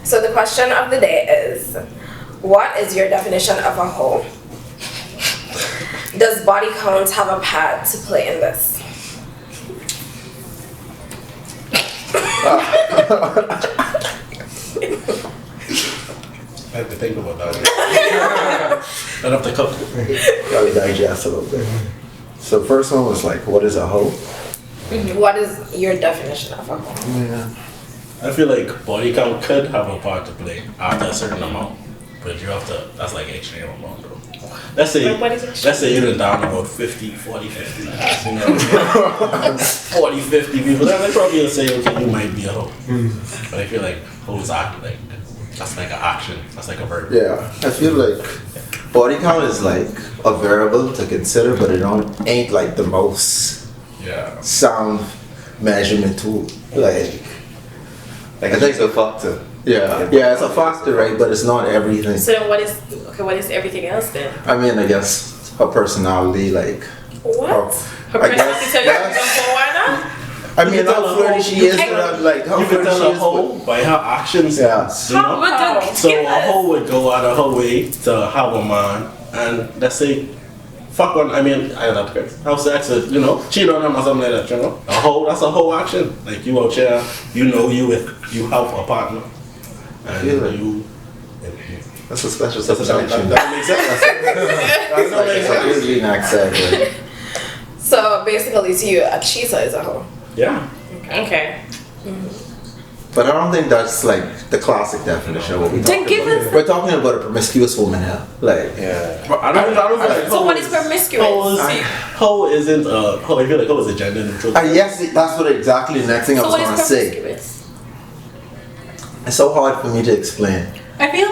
So the question of the day is, what is your definition of a hoe? Does body count have a part to play in this? I have to think about that. I have to cook. Gotta digest a little bit. So first one was like, what is a hoe? What is your definition of a hoe? Yeah. I feel like body count could have a part to play after a certain amount, but you have to, that's like extreme amount though. Let's say you're down about 50, 40, 50, you know, 40, 50 people, then they probably will say, okay, you might be a hoe. But I feel like hoes act like, that's like an action, that's like a verb. Yeah, I feel like body count is like a variable to consider, but it ain't like the most sound measurement tool. Like I think it's a factor. Yeah, it's a factor, right? But it's not everything. So then what is everything else then? I mean, I guess her personality, like. What? Her personality tell you you're a hoe or not? I mean, how flirty she is, like how you can flirty tell she a is. hoe by her actions. Yeah. You know? How? So a hoe would go out of her way to have a man, and let's say, fuck one. I mean, I don't know. Have sex, you know, cheat on him or something like that. You know, a hoe. That's a hoe action. Like you out here, you know, you have a partner, and you. That's a special situation. That makes sense. That's a really nice segue. So basically, to you, a cheater is a hoe. Yeah. Okay. But I don't think that's like the classic definition of what we talking about. We're talking about a promiscuous woman here. Like, But I don't feel like so what is promiscuous? Hoe isn't a hoe. I feel like hoe is a gender neutral. yes, that's what exactly the next thing I was going to say. It's so hard for me to explain. I feel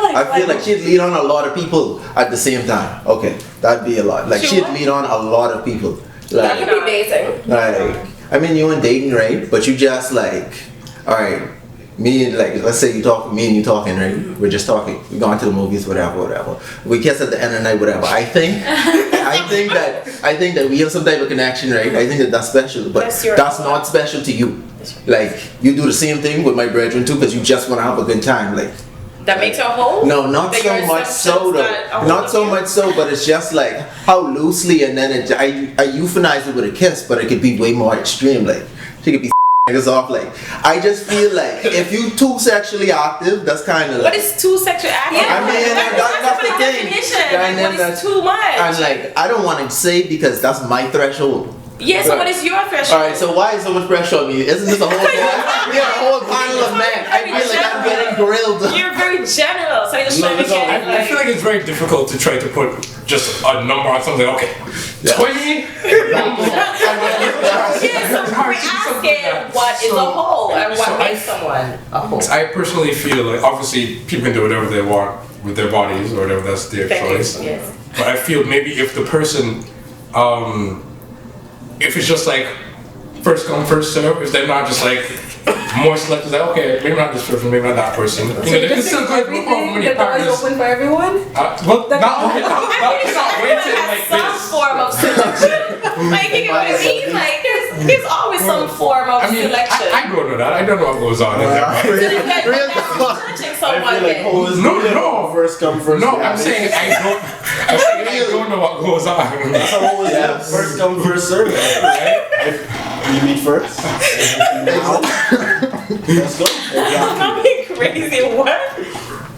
like she'd lead on a lot of people at the same time. Okay, that'd be a lot. Like she'd lead on a lot of people. That could be dating. Like, I mean, you ain't dating, right? But you just like, all right. Me and like, let's say me and you talking, right? We're just talking. We're going to the movies, whatever. We kiss at the end of the night, whatever. I think that we have some type of connection, right? I think that's special, but that's not special to you. Like you do the same thing with my brethren too, because you just want to have a good time, like. That makes her whole? No, not so much so though. Not so much so, but it's just like how loosely, and then I euphemize it with a kiss, but it could be way more extreme. Like she could be niggas off. Like I just feel like if you too sexually active, that's kind of like. What is too sexually active? I mean, that's the thing. What is too much? I'm like, I don't want to say because that's my threshold. Yeah, so what is your threshold? Alright, so why is so much pressure on me? Isn't this a whole we are a whole panel of men. I feel like I'm getting grilled. You're very general, so you're just trying to get I feel like it's very difficult to try to put just a number on something. Okay, 20. So we're asking what is a whole and what makes someone a whole. I personally feel like obviously people can do whatever they want with their bodies or whatever, that's their choice. Yes. But I feel maybe if the person, if it's just like first come first serve, if they're not just like more selective, like okay, maybe not this person, maybe not that person. You know, they can still go with The door is open for everyone? Well, not waiting like some this. form of selection. Like, you know what I mean? Like, there's always some form of selection. I don't know that. I don't know what goes on in there. Touching someone. No. First come first. No, I'm saying I don't know what goes on. That's how always first come first serve. Right? You meet first. Let's go. I'm being crazy. What?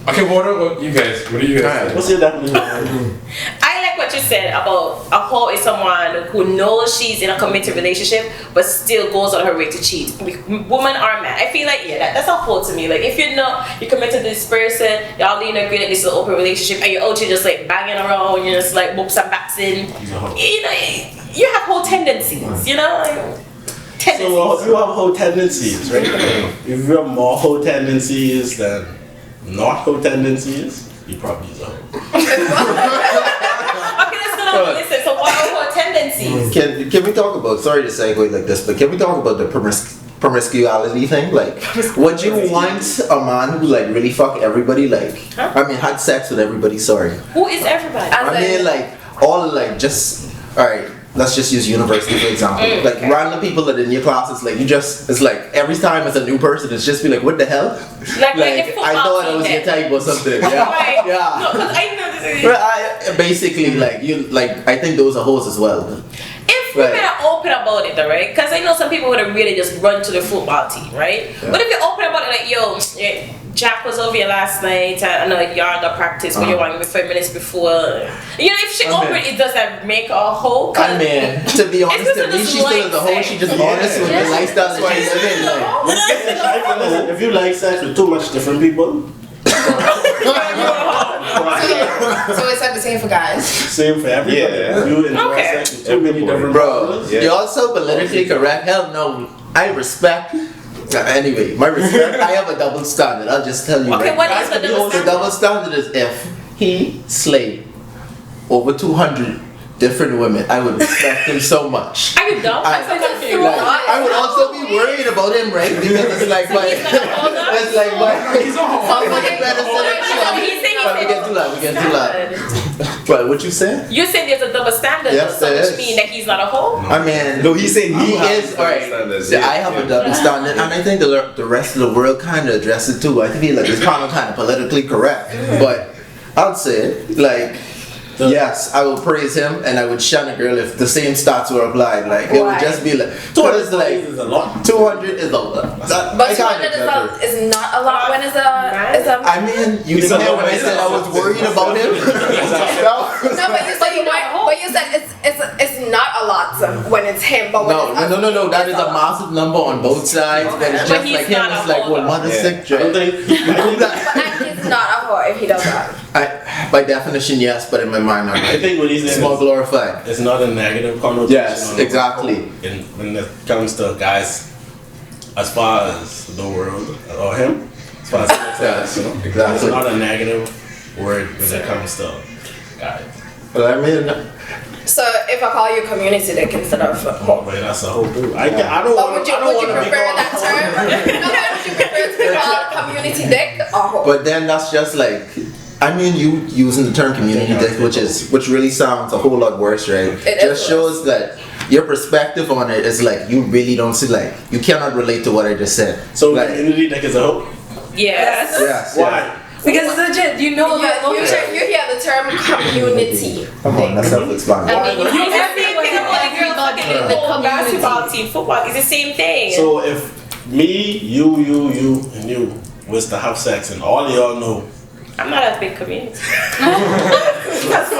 Okay, what do you guys think? What's your definition? I like what you said about a hoe is someone who knows she's in a committed relationship but still goes on her way to cheat. Woman or man. I feel like that's a hoe to me. Like if you know you're committed to this person, y'all in agree that this is an open relationship and you're out here just like banging around, you're just like boops and backs in. You know, you have whole tendencies, you know? Tendencies. So you have whole tendencies, right? If you have more whole tendencies than not whole tendencies, you probably is a hoe. Okay, let's go on. Listen, so what are whole tendencies? Can we talk about, sorry to segue like this, but can we talk about the promiscuity thing? Like, would you want a man who like really fuck everybody? Like, I mean, had sex with everybody, sorry. Who is everybody? I mean, like, all like just, alright. let's just use university for example. Like random people that in your class, it's like it's like every time it's a new person, it's just be like, what the hell? Like I thought I was your type or something. Yeah. Right. Yeah. No, 'cause I know this is. But basically, I think those are hoes as well. If women are open about it, though, right? Because I know some people would really just run to the football team, right? Yeah. But if you're open about it, like, yo, Jack was over here last night, I know y'all got practice, but you want me 5 minutes before. You know, if she open it, does that make a hoe? I mean, to be honest, to me, she's still the hoe. She just honest with the lifestyle that she's living. Like. If you like sex with too much different people. So it's like the same for guys. Same for everybody. Yeah. You enjoy sex with too many different bro. You're also politically correct. Hell no. I respect. Anyway, my respect. I have a double standard. I'll just tell you. Okay, right what now. is the double standard? The double standard is if he slayed over 200 different women, I would respect him so much. Are you dumb? I would also be worried about him, right? Because it's like my, it's like my. He's a hoe. We get too loud. But what you say? You said there's a double standard, Yes, so there which is. mean that he's not a hoe? I mean, No, he's saying he you have is. double Alright, standards. I have a double standard, and I think the rest of the world kind of address it too. I feel like it's kind of politically correct, but I'd say like. Yes, I would praise him and I would shun a girl if the same stats were applied. Like it would just be like 200 is a lot. 200 is a lot. But 200 is not a lot when it's a. I mean, you didn't hear when I said I was worried about him. No, but you said it's not a lot when it's him. But when No. That is a massive number on both sides. But it's just like him. It's like, well, mother sick, I don't think. and he's not a whore if he does that. By definition, yes, but in my mind, I'm I think what he's saying more glorified. It's not a negative connotation. Yes, exactly. When it comes to guys, as far as the world or him, as far as Yes, exactly. exactly. It's not a negative word when it comes to guys. But I mean, So if I call you community dick instead of Oh, but that's a whole dude. I don't but want would to. you prefer that term? No, would you prefer to be called community dick or hoe? but then that's just like, I mean, you using the term community dick, which really sounds a whole lot worse, right? It just is shows that your perspective on it is like you really don't see, like you cannot relate to what I just said. So like, community dick is a hoe. Yes. yes. Why? Because legit, you know that. You hear the term community. Come on, that's self-explanatory. I mean, it's the same thing about the girl fucking in the whole basketball team, football. It's the same thing. So if me, you, and you was to have sex and all y'all know I'm not a big community. That's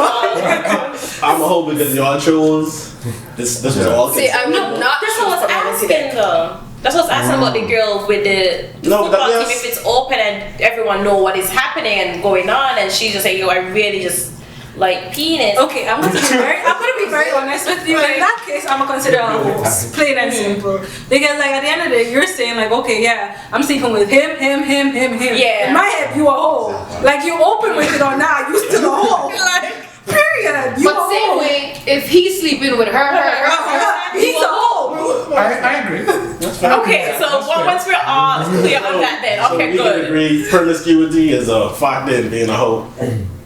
I'm a hoe because y'all chose this was all See, I'm not That's what I was asking though. That's what I was asking about the girl with the No, football yes. team. If it's open and everyone know what is happening and going on, and she just say, "Yo, I really just like penis." Okay, I'm gonna be very honest with you. In that case, I'm gonna consider a host, plain and simple. Because like at the end of the day, you're saying like, okay, yeah, I'm sleeping with him. Yeah. In my head, you a hoe. Like you open with it or not, you still a hoe. Like period. You But a same hoe. way, if he's sleeping with her, He's a hoe. I agree. Okay, so once we're all clear on that, then So okay, we can good. agree promiscuity is a factor in being a hoe.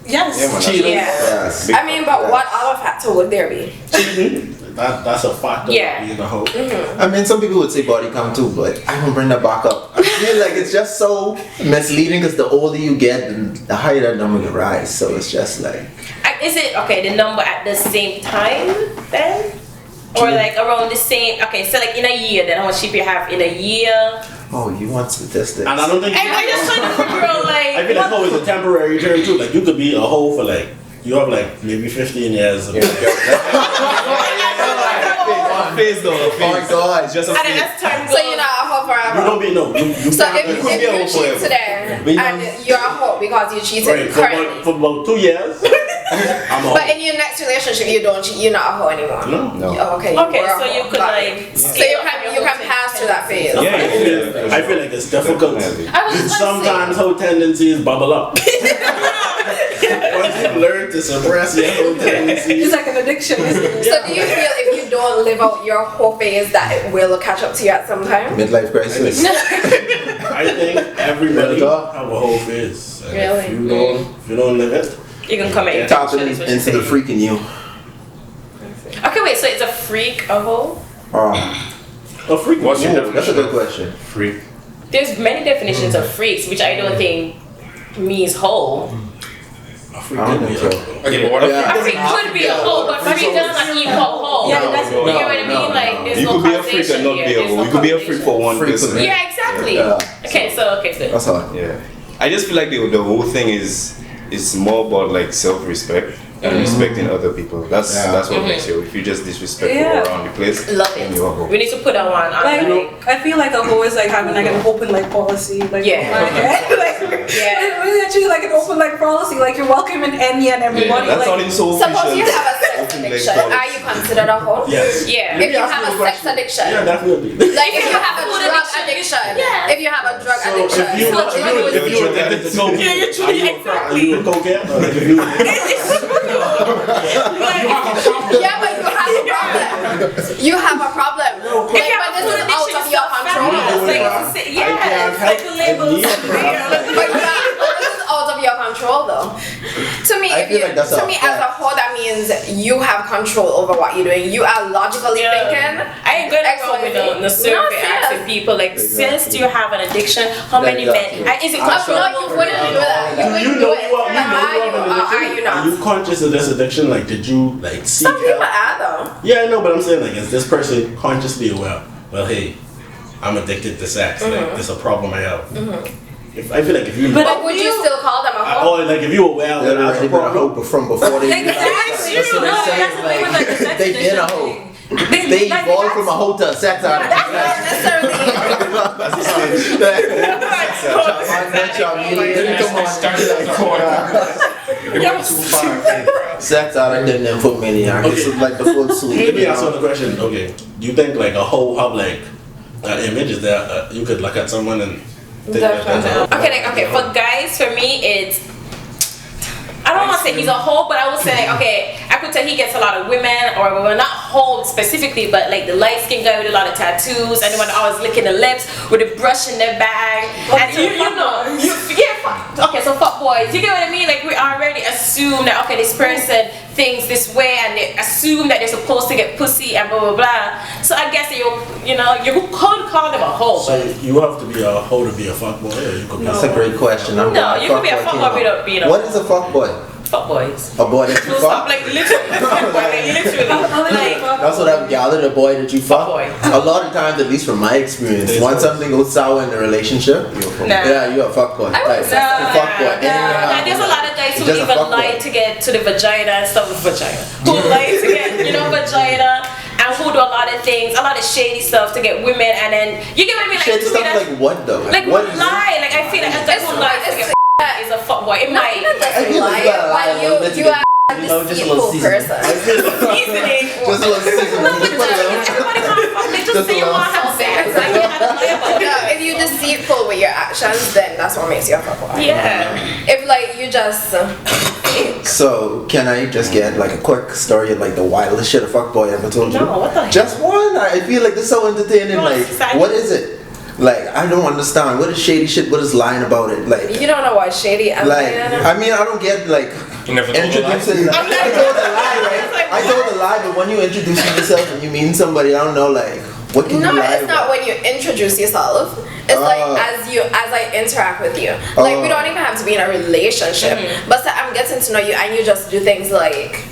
Yes. Cheating. Yeah. Yes. I mean, but what other factor would there be? Cheating. That's a factor Yeah. of being a hoe. I mean, some people would say body count too, but I won't bring that back up. I feel like it's just so misleading because the older you get, the higher that number can rise. So it's just like. Is it okay? The number at the same time then, or like around the same? Okay, so like in a year, then how much sheep you have in a year? Oh, you want statistics? And I don't think. I just trying to figure out like. I feel like hoe is a temporary term too. Like you could be a hoe for like you have like maybe 15 years. Of Phase though. Oh my God. It's just a And then phase. as time So goes, you're not a hoe You forever. don't be no. You So can't if be- could be a hoe you cheat forever. today and you're a hoe because you cheated Right, currently, for about 2 years. I'm a hoe. but in your next relationship you don't cheat, you're not a hoe anymore. No. Oh, okay. okay, were a so you hoe. could Got like. it. So you can pass through that phase. Yeah, I feel like it's difficult. I was just Sometimes hoe tendencies bubble up. Once you learn to suppress your hoe tendencies. It's like an addiction, isn't it? So do you feel if you don't live out your whole phase that it will catch up to you at some time? Midlife crisis. I think everybody have a whole phase. And Really? If you don't live it, You can come in. Tapping into the freaking you. Okay, wait. So it's a freak a hoe? A freak. What's your That's a definition good of question. freak? There's many definitions of freaks, which I don't think means hoe. A freak I don't could be think a so. Okay, but what if A freak could be a hoe, but freak does not equal hoe. Yeah, that's You know what I mean? Like, there's You no could be a freak causation and not here. be a There's hoe. no You could be a freak for one Freak person. could be- Yeah, exactly. Yeah. Okay, good. That's hard. Yeah. I just feel like the whole thing is more about like self-respect and respecting other people. That's what makes you. If you just disrespect people around the place, Love then it. you're a hoe. We need to put that one on. Like, Like, I feel like a hoe is like having like an open like policy, like Yeah. like really actually like an open like policy, like you're welcoming any and everybody. That's all like, in so Suppose you official. have a sex Open leg addiction. policy. Are you considered a hoe? Yes. yeah. If you have a sex addiction. Yeah, definitely. Like if you have a Food drug addiction. addiction. Yeah. If you have a drug So addiction. if you were addicted to cocaine, Yeah, you're true, are you a cokehead? Or like if you Yeah, but you have a problem. You have a problem. Like, but this is out of your control. It's like the labels. But this is out of your control, though. To me, I feel like that's to a me as a whole, that means you have control over what you're doing. You are logically thinking. I ain't gonna go with the survey asking people like, since do you have an addiction? How many men? Is it No, you wouldn't do that. You wouldn't do it. But are you Are not? you conscious of this addiction? Like, did you like seek Some people help? are though. Yeah, I know, but I'm saying like, is this person consciously aware? Well, hey, I'm addicted to sex. Like, this is a problem I have. If, I feel like if you, But would you still call them a hoe? or like if you aware that They're that's already a been a hoe problem. from before they. Like, that's That's what no, I'm saying. that's the thing with like the sex They been a addiction hoe. thing. They like, evolved from a hoe to a sex addict. That's not necessarily. Sex addict and nymphomaniac. This is like the full suite. Let me ask you the question. Okay, do you think like a whole have like an image is there? You could look at someone and think that that's a hoe? Okay, for guys, for me, it's. I don't want to say he's a hoe, but I would say, okay, I could tell he gets a lot of women, or well, not hoe specifically, but like the light skinned guy with a lot of tattoos, and the one always licking the lips with a brush in their bag. And okay, so fuck boys, you get what I mean? Like we already assume that okay, this person thinks this way, and they assume that they're supposed to get pussy and blah blah blah. So I guess you could call them a hoe. So you have to be a hoe to be a fuckboy, or you could be That's a great question. I'm No, glad you could be a fuckboy fuckboy came up. without being a What is a fuckboy? fuck boys. A boy that you Full stop, fuck? like literally, like That's what I've gathered, a boy that you fuck. Fuckboy. A lot of times, at least from my experience, There's once no- something goes sour in the relationship, Nah. yeah, you're a fuckboy. I would Like, say a fuckboy. And there's a lot of guys who Just a even fuckboy. lie to get to the vagina and stuff with vagina. Who lie to get, vagina and who do a lot of things, a lot of shady stuff to get women, and then you get what I mean? Like Shady to me stuff that's like what though? like what who is lie. Like I feel like a guy who lies to get is a fuckboy. It Not might even just I feel like lie, you gotta lie a but little bit to you get- are a just a little deceitful seasoning. person. easily. Just a little season. No, but everybody can't fuck. They just say you want to have sex. Like you have to lie about No, it. if you deceitful with your actions, then that's what makes you a fuckboy. Yeah. If like you just So can I just get like a quick story of like the wildest shit a fuckboy ever told you? No, what the heck? Just one. I feel like this is so entertaining. No, Like, it's exciting. what is it? Like, I don't understand. What is shady shit? What is lying about it? Like, you don't know what shady and like I mean, I don't get like You never told a lie? introducing. I told a lie, right? I told a lie, but when you introduce yourself and you mean somebody, I don't know, like, what can No, you lie it's not about? when you introduce yourself. It's like as I interact with you. Like we don't even have to be in a relationship. But say I'm getting to know you and you just do things like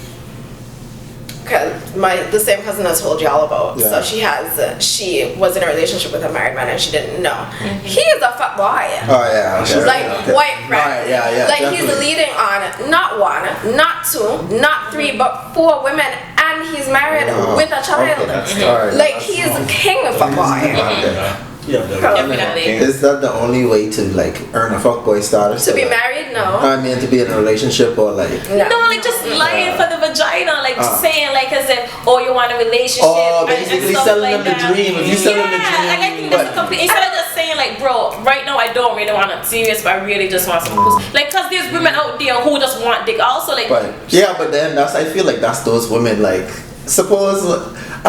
the same cousin I told y'all about. Yeah. So she was in a relationship with a married man and she didn't know. He is a fuck boy. Oh yeah, okay, Like okay. white friend. Alright, yeah, Like definitely. he's leading on not one, not two, not three, but 4 women, and he's married with a child. Okay, that's alright. Like he is king of fuck boy. Okay. Yeah, Definitely. Is that the only way to like earn a fuckboy status? To be Like, married, no. I mean, to be in a relationship or like. No, like just lying for the vagina, like saying like as if you want a relationship. Oh, and basically stuff selling like them the that. dream. If you sell them the Yeah, dream, like I think that's a but- complete. Instead of just saying like, bro, right now I don't really want it serious, but I really just want some pussy. Like, cause there's women out there who just want dick. Also, like, But yeah, but then I feel like that's those women like suppose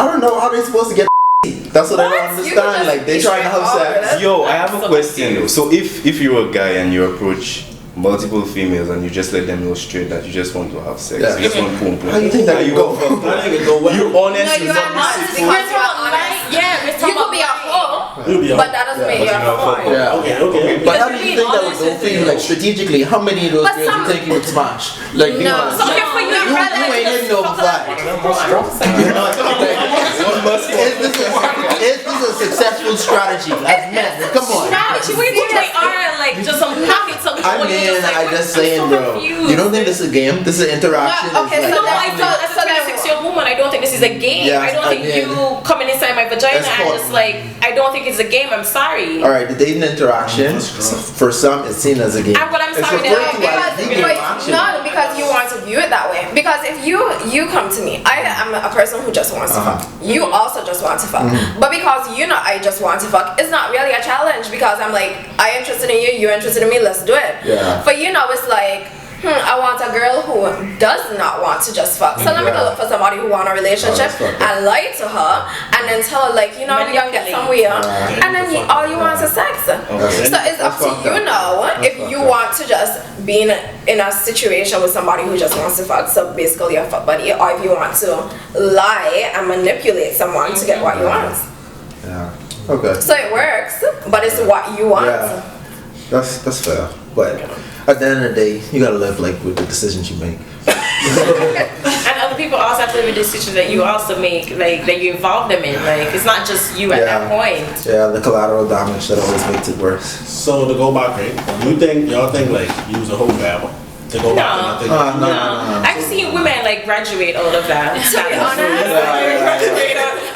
I don't know how they supposed to get. That's what I don't What? You could understand. just Like they be trying to have straightforward. sex. Yo, I have a question though. So if you're a guy and you approach multiple females and you just let them know straight that you just want to have sex. Yeah. You just want boom boom. How you think that you go? I think it go well. You honest. No, you are not. Because you are honest. Yeah, we're You could be a hoe, but that doesn't make you a hoe. Yeah. Okay. But how do you think that would go for you? Like strategically, how many of those But girls you think you would smash? Like be No. honest. So okay for you, You ain't in no fight. You're not. Is this a successful strategy? As men, come on. Strategy, we think they are like just some pockets of I mean, I just saying, bro. You don't think this is a game? This is an interaction. No, okay, It's No, like, I don't. As a 26-year-old woman, I don't think this is a game. Yeah, I don't think I mean, you coming inside my vagina it's and called- just like, I don't think it's a game. I'm sorry. all right, the dating interaction for some is seen as a game. And what I'm It's sorry referred that to as Because, legal wait, action. no, because you want to view it that way. Because if you come to me, I am a person who just wants to fuck. You also just want to fuck. But because you know I just want to fuck, it's not really a challenge because I'm like, I interested in you, you're interested in me, let's do it. Yeah. For you know, it's like, I want a girl who does not want to just fuck. So let me go look for somebody who want a relationship and lie to her and then tell her like, you know, we're gonna get somewhere and then all you want is sex. So it's up to you now if you want to just be in a situation with somebody who just wants to fuck, so basically a fuck buddy, or if you want to lie and manipulate someone to get what you want. Yeah. Okay. So it works, but it's what you want. Yeah. That's fair. But at the end of the day, you gotta live like with the decisions you make. And other people also have to live with decisions that you also make, like that you involve them in. Like it's not just you at that point. Yeah, the collateral damage that always makes it worse. So to go back, right? Y'all think like use a whole babble to go back to nothing? No. I've seen women like graduate out of that. To be honest,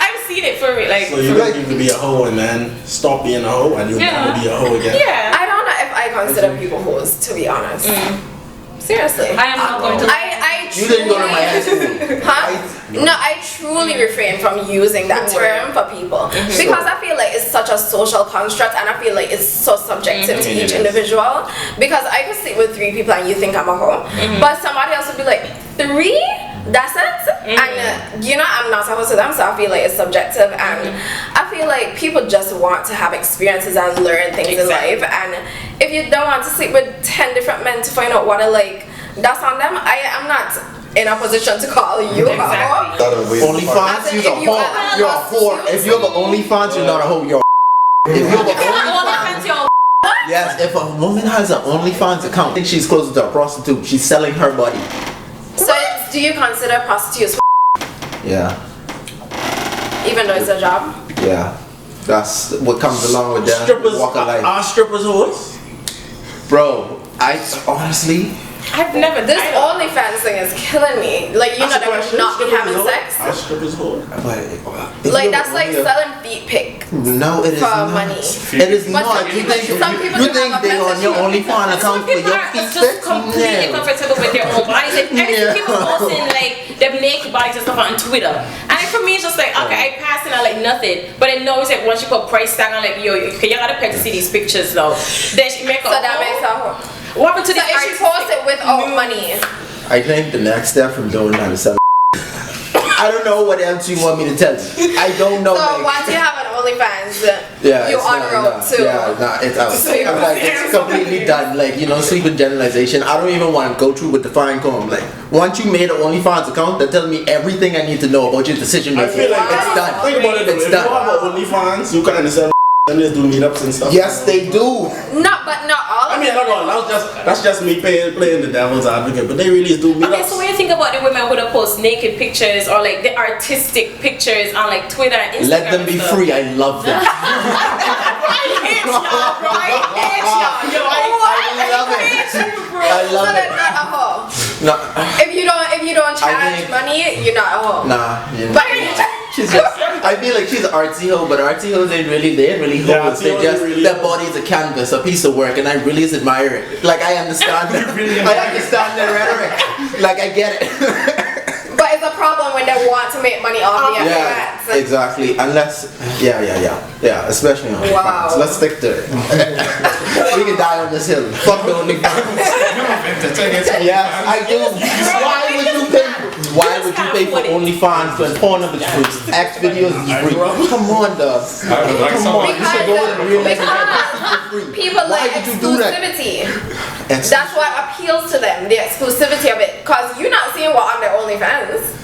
I've seen it for real. Like So you think you could be a hoe and then stop being a hoe and you'll never be a hoe again? yeah. I don't know if I consider people hoes, to be honest. Seriously. I am not going to. I You didn't go to my high school. Huh? No, I truly refrain from using that term for people because I feel like it's such a social construct and I feel like it's so subjective to each individual. Because I could sit with 3 people and you think I'm a hoe, but somebody else would be like, 3? That's it? And you know, I'm not supposed to them, so I feel like it's subjective. And I feel like people just want to have experiences and learn things in life. And if you don't want to sleep with 10 different men to find out what I like, that's on them. I am not in a position to call you a hoe. OnlyFans, you're a whore. You're a whore. If you have an OnlyFans, you're not a hoe. You're a If you have an OnlyFans, yes. If a woman has an OnlyFans account, I think she's closer to a prostitute. She's selling her body. So do you consider prostitutes? Yeah. Even though it's a job? Yeah. That's what comes along with that Strippers walk of life. are strippers hoes? Bro, I honestly, I've never. This OnlyFans thing is killing me. Like, you know, they would not be having sex. Are strippers hoes? Like, that's like selling feet pic. No, it is for not. money. It is But not. some You people- think some people you do think have a they on your fetish. OnlyFans account Some for people your are feet? just completely No. comfortable with their own bodies. Like, I see people posting like their naked bodies and stuff on Twitter, and for me, it's just like, okay, I pass and I like nothing. But I know it's like once you put price tag on, like, yo, okay, you gotta pay to see these pictures though. Then she make So that makes her whore. what happened to So the if she posts it without money, I think the next step from doing that is selling. I don't know what else you want me to tell you. I don't know. so like, once you have an OnlyFans, yeah, you it's on not- road nah, to. Yeah, nah, it's out. So you're I'm like, it's completely done. Like, you know, sleeping generalization. I don't even want to go through with the fine comb. Like, once you made an OnlyFans account, that tells me everything I need to know about your decision I making. feel like It's done. Think about it though. It's If you done. have an OnlyFans, you can understand and just do meetups and stuff. Yes, they do. But not all I of mean, them. no, that's just me playing the devil's advocate, but they really do meetups. Okay, so when you think about the women who post naked pictures or like the artistic pictures on like Twitter and Instagram, Let them be and stuff. free. I love them. I love it. I So love they're it. not a hoe. No, If you don't charge think- money, you're not a hoe. nah. You know. But She's just, I feel like she's an artsy hoe, but artsy hoes ain't really, they ain't really Yeah, hoes. They artsy hoes just, ain't really their hoes. body's a canvas, a piece of work, and I really admire it. Like, I understand, I understand the rhetoric. Like, I get it. but it's a problem when they want to make money off the Yeah, appearance. exactly. Unless, yeah, especially on Wow. OnlyFans. Let's stick to it. We can die on this hill. Fuck the OnlyFans. Yeah, I do. Why would you pay? Why would you pay for OnlyFans when porn of is free? X videos is free. Come on, dog. Come on. You should go to the real Because people like did you do that? exclusivity. That's what appeals to them, the exclusivity of it. Cause you're not seeing what on their OnlyFans.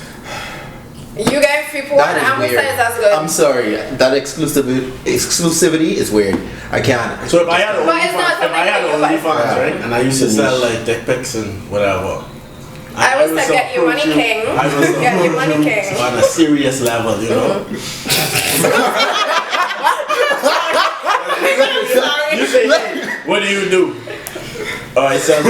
You get free porn, That is and weird. besides that's good. I'm sorry, that exclusivity is weird. I can't. So if I had But it's not if I had something that you OnlyFans, buy. right, and I used to sell like dick pics and whatever. I was like, get your money, king. I was Get your money, king. on a serious level, you know. You say, hey, what do you do? Oh, I sell.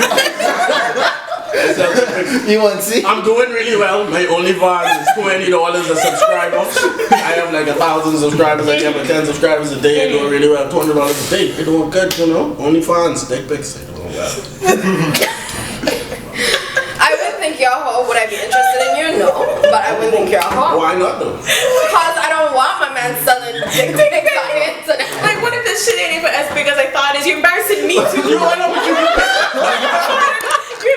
You want to see? I'm doing really well. My OnlyFans is $20 a subscriber. I have like 1,000 subscribers. I have 10 subscribers a day. I'm doing really well. $200 a day. I'm doing good, you know. OnlyFans, dick pics. I'm doing well. I would think you're a hoe. Would I be interested in you? No. But I would think you're a hoe. Why not though? Because I don't want my man selling dick pics on the internet. Like, what if this shit ain't even as big as I thought it is? You're embarrassing me too. You know what you You're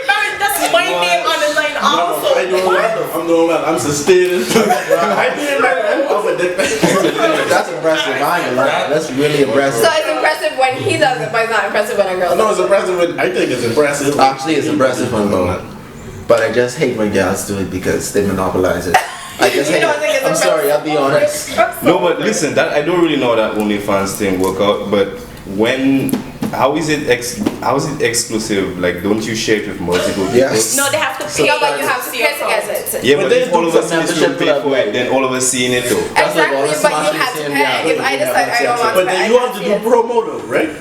embarrassing. That's my name on the line also. I'm doing well. I'm doing well. I'm sustaining. I did my end off a dick pic. That's impressive. I ain't gonna lie. That's really impressive. So it's impressive when he does it, but it's not impressive when a girl No, does it's it. impressive. I think it's impressive. Actually, it's impressive when but I just hate when girls do it because they monopolize it. I just You hate don't think it. it's I'm sorry, I'll be honest. No, but listen, that I don't really know that OnlyFans thing work out. But how is it exclusive? Like, don't you share it with multiple people? Yes. No, they have to pay. No, but you have to pay to get it. Yeah, But but they if all do of us some in this room membership pay club, for it, then all of us seeing it though. That's like Exactly, all the but you smashes have to saying, pay. yeah, If I decide I don't want But to pay, then I you have to can't do see it. promo though, right?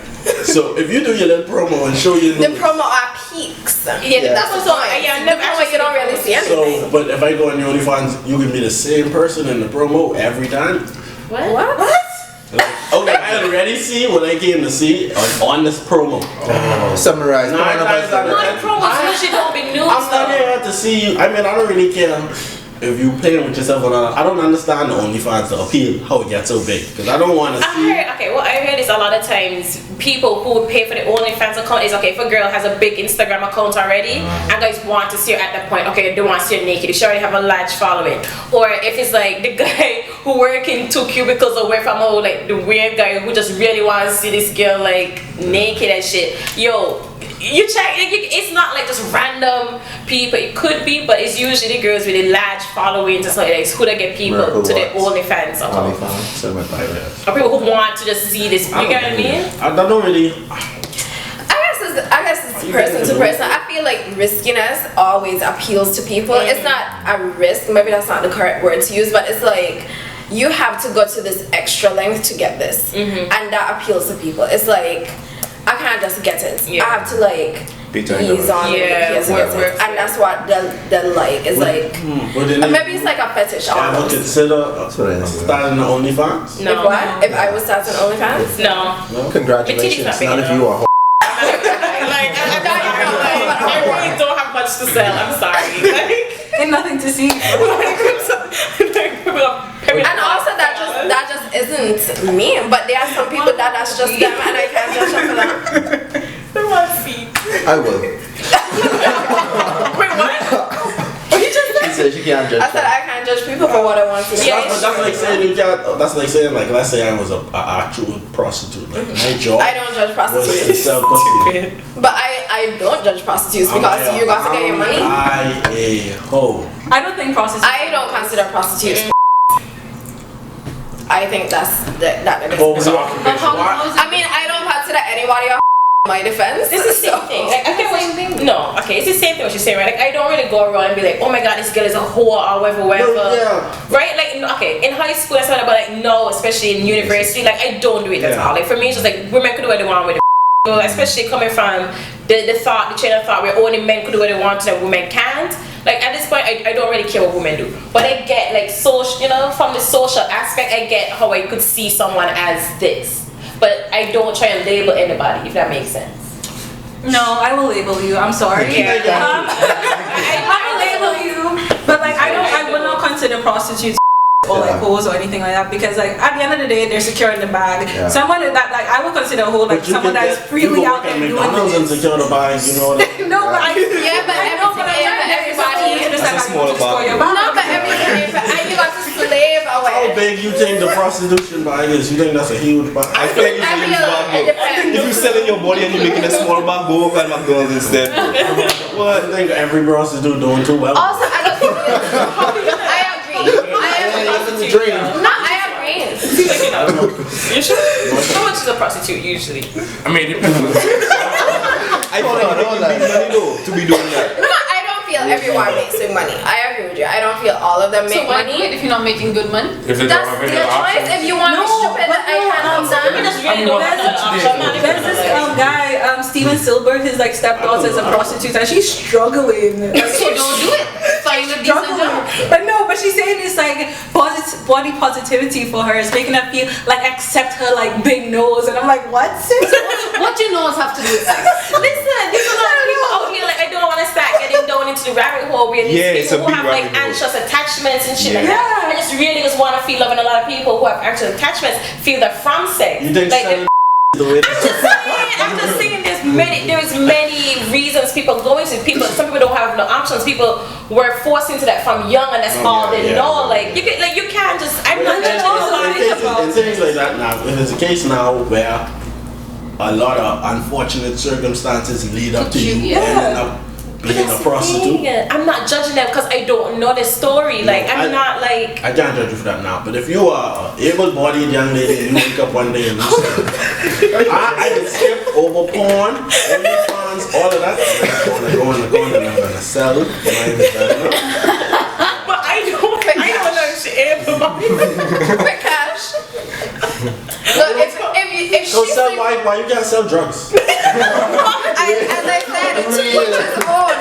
So if you do your little promo and show your The nudes, promo are peaks. Yeah, that's what's on. Yeah, I never The promo, actually you don't really see anything. so but if I go on your OnlyFans, you can be the same person in the promo every time. What? Like, okay, I already see what I came to see on this promo. Summarize. Nine Come on, times out of No, ten, the promos usually don't be news I'm not though. here to see you. I mean, I don't really care if you playing with yourself or not. I don't understand the OnlyFans the appeal, how it gets so big. Because I don't want to see. What I heard is a lot of times people who would pay for the OnlyFans account is okay, if a girl has a big Instagram account already and guys want to see her at that point, okay, they want to see her naked, she already have a large following. Or if it's like the guy who working 2 cubicles away from her, like the weird guy who just really wants to see this girl like naked and shit. Yo, you check, it's not like just random people. It could be, but it's usually the girls with a large following, just like who they get people Miracle to their Watch. OnlyFans account. OnlyFans. So much better. Or people who want to just see this. You get what I mean? I don't really. I guess it's person to person. I feel like riskiness always appeals to people. It's not a risk, maybe that's not the correct word to use, but it's like you have to go to this extra length to get this. And that appeals to people. It's like I can't just get it. Yeah. I have to like Be turned ease on. on Yeah, it to get it. And that's what they like. It's like maybe it's like a fetish I would almost. consider starting the OnlyFans. If what? If I was starting OnlyFans? No. Congratulations. But titties None not of you are. I really don't have much to sell. I'm sorry. Ain't nothing to see. And also that just isn't me. But there are some people that's just them, and I can't judge them for that. I will. Wait, what? What you just She said? said she can't judge. I said I can't judge people for what I want to do. That's like saying you can't. That's like saying like let's say I was a actual prostitute. Like my job I don't judge was to prostitutes. sell pussy. But I don't judge prostitutes because you got to get your money. I a hoe. I don't think prostitutes. I don't consider prostitutes. I think that's that. Oh, It's an occupation. I mean, I don't consider anybody a my defense. It's the same thing. Like, I get what no, okay, it's the same thing what you're saying, right? Like, I don't really go around and be like, oh my god, this girl is a whore or whatever. Yeah. Right? Like, okay, in high school, that's what about like, no, especially in university, like, I don't do it at all. Like, for me, it's just like, women could do what they want with it. So, especially coming from the train of thought where only men could do what they want and women can't. Like, at this point, I don't really care what women do. But I get, like, social, from the social aspect, I get how I could see someone as this. But I don't try and label anybody, if that makes sense. No, I will label you. I'm sorry. Yeah. I will label you, but like I would not consider prostitutes or like hoes or anything like that because like at the end of the day they're secure in the bag. Yeah. Someone that like I would consider a hoe like someone that's freely out there doing McDonald's and this. secure the bag, you know. No, but everybody. That's a smaller bag. Not for everybody, and you got to slave away. How big you think the prostitution bag is? You think that's a huge bag? I feel like I feel it depends. if you selling your body and you're making a small bag go work at McDonald's instead. What? I think every prostitute doing too well. Also, I agree. No, I agree. You sure? How much is a prostitute usually? I mean, it depends on I thought you make big money though to be doing that. No, I don't feel everyone makes big money. I agree with you. I don't feel all of them make So why do money. it if you're not making good money? if they That's don't have any their choice. options. If you want to be stupid, but I can't Some people just really don't have that option. There's this guy, Steven Silber, his like stepdaughter is a prostitute and she's struggling. So don't do it. Find a decent job. But no, but she's saying it's like body positivity for her. It's making her feel like accept her like big nose, and I'm like, what? Sis? What your nose have to do with sex? Listen, there's a lot of people out here like I don't want to start getting down into the rabbit hole where these it's a people who big have like rabbit hole. anxious attachments and shit like Yeah. that. I just really just want to feel love, and a lot of people who have anxious attachments feel that from sex. You think like selling the way I'm just saying there's many reasons people go into people. Some people don't have no options. People were forced into that from young, and that's all they know. Like you can't just. I'm not judging nobody. in things like that now, if it's a case now where a lot of unfortunate circumstances lead up to you ending up being a prostitute. I'm not judging them because I don't know the story. Like I'm not like. I can't judge you for that now, but if you are an able-bodied young lady and you wake up one day and you say, I can skip over porn, OnlyFans, all of that, I'm gonna go in the corner and I'm gonna sell it. But I don't know if she able-bodied. for cash. So if So she sell why you can't sell drugs? as I said, it's 2 years old.